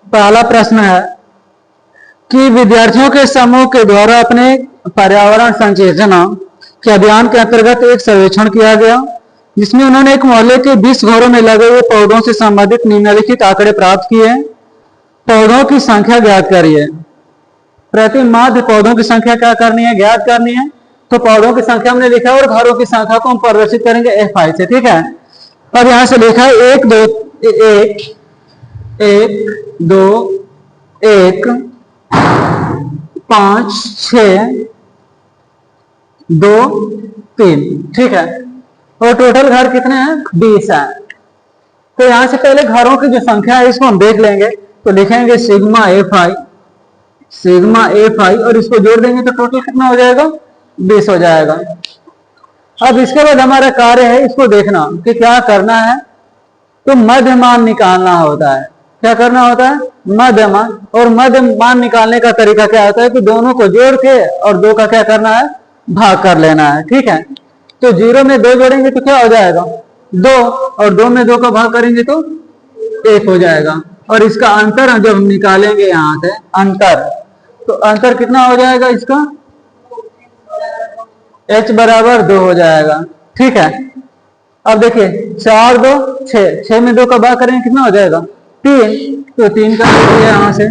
पहला प्रश्न है कि विद्यार्थियों के समूह के द्वारा अपने पर्यावरण संचेतना के अभियान के अंतर्गत एक सर्वेक्षण किया गया, जिसमें उन्होंने एक मोहल्ले के 20 घरों में लगे हुए पौधों से संबंधित निम्नलिखित आंकड़े प्राप्त किए हैं। पौधों की संख्या ज्ञात करिए। प्रति माध्य पौधों की संख्या क्या करनी है, ज्ञात करनी है। तो पौधों की संख्या हमने लिखा है और घरों की संख्या को हम प्रदर्शित करेंगे F5 से, ठीक है। अब यहां से लिखा है 1 2 1 5 6 2 3, ठीक है। और टोटल घर कितने हैं, 20 है। तो यहां से पहले घरों की जो संख्या है इसको हम देख लेंगे। तो लिखेंगे सिग्मा F5 और इसको जोड़ देंगे तो टोटल कितना हो जाएगा, 20 हो जाएगा। अब इसके बाद हमारा कार्य है इसको देखना कि क्या करना है। तो मध्यमान निकालना होता है। क्या करना होता है, मध्यमान। और मध्यमान निकालने का तरीका क्या होता है कि दोनों को जोड़ के और 2 का क्या करना है, भाग कर लेना है, ठीक है। तो 0 में 2 जोड़ेंगे तो क्या हो जाएगा, 2, और 2 में 2 का भाग करेंगे तो 1 हो जाएगा। और इसका अंतर जब हम निकालेंगे यहां से अंतर, तो अंतर कितना हो जाएगा इसका, h बराबर 2 हो जाएगा, ठीक है। अब देखिए 4 2 6 में 2 का भाग करेंगे कितना हो जाएगा, 3, तो 3 का लिया यहां से।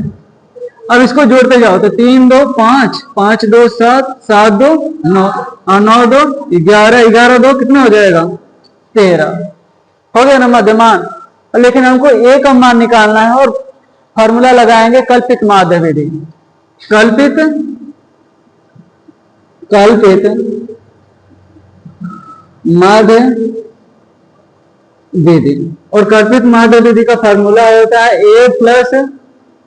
अब इसको जोड़ते जाओ तो 3 2 5 5 2 7 7 2 9 और 9 2 11 11 2 कितना हो जाएगा, 13 हो गया ना मध्यमान। लेकिन हमको ए का मान निकालना है और फॉर्मूला लगाएंगे कल्पित माध्य विधि। कल्पित माध्य विधि। और कल्पित माध्य विधि का फॉर्मूला होता है ए प्लस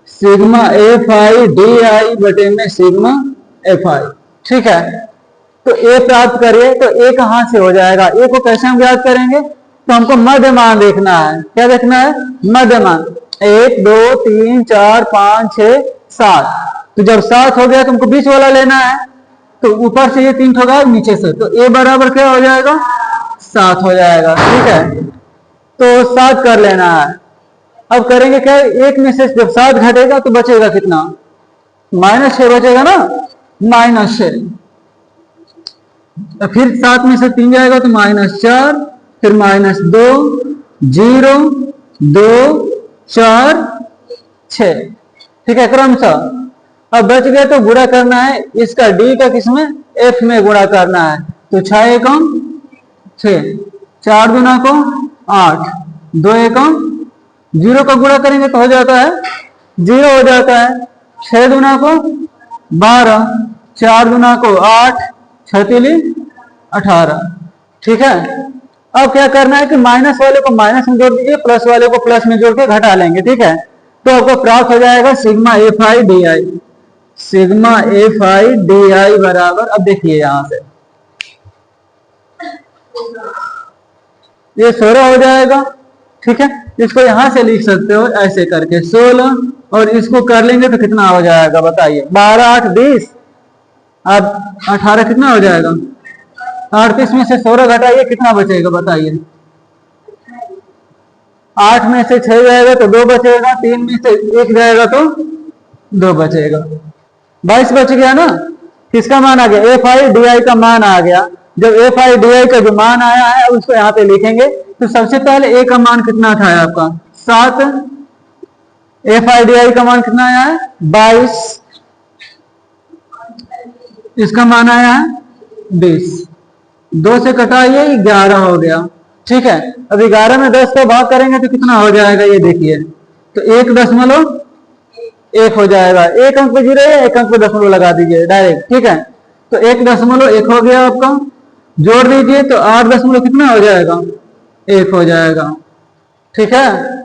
सिग्मा F5 DI बटे में सिग्मा F5, ठीक है। तो ए प्राप्त करिए तो ए कहां से हो जाएगा, ए को कैसे हम ज्ञात करेंगे। तो हमको मध्यमान देखना है। क्या देखना है, मध्यमान। 1 2 3 4 5 6 7। तो जब 7 हो गया तो हमको बीच वाला लेना है। तो ऊपर से ये 3 ठोका नीचे से, तो ए बराबर क्या हो जाएगा, 7 हो जाएगा, ठीक है। तो 7 कर लेना है। अब करेंगे क्या, 1 में से जब 7 घटेगा तो बचेगा कितना, -6 बचेगा ना, -6। फिर 7 में से 3 जाएगा तो -4, फिर -2 0 2 4 6, ठीक है, क्रमशः। अब बच गए तो गुणा करना है इसका डी का किसमें, F में गुणा करना है। तो 6 एकम 6, 4 दूना को 8, 2 एकम 0 का गुणा करेंगे तो हो जाता है 0 हो जाता है। 6 दूना को 12, 4 दूना को 8, 6 तिली 18, ठीक है। अब क्या करना है कि माइनस वाले को माइनस में जोड़ दीजिए, प्लस वाले को प्लस में जोड़ के घटा लेंगे, ठीक है। तो आपको प्राप्त हो जाएगा sigma F5 DI। Sigma F5 DI बराबर, अब देखिए यहां से ये 16 हो जाएगा, ठीक है। इसको यहां से लिख सकते हो ऐसे करके 16, और इसको कर लेंगे तो कितना हो जाएगा बताइए, 12 8 20, अब 18 कितना हो जाएगा, 38 में से 16 घटाइए कितना बचेगा बताइए। 8 में से 6 जाएगा तो 2 बचेगा, 3 में से 1 जाएगा तो 2 बचेगा, 22 बच गया ना। किसका मान आ गया, F5 DI का मान आ गया। जब F5 DI का जो मान आया है उसको यहाँ पे लिखेंगे। तो सबसे पहले A का मान कितना था आपका, 7। F5 DI का मान कितना आया है, 22। इसका मान आया है 20। 2 से कटाइए 11 हो गया, ठीक है। अब 11 में 10 को भाग करेंगे तो कितना हो जाएगा ये देखिए, तो 1.1 हो जाएगा। एक अंक पे 0 है, एक अंक पे दशमलव लगा दीजिए डायरेक्ट, ठीक है। तो 1.1 हो गया आपका, जोड़ दीजिए तो 8 दशमलव कितना हो जाएगा, 1 हो जाएगा, ठीक है।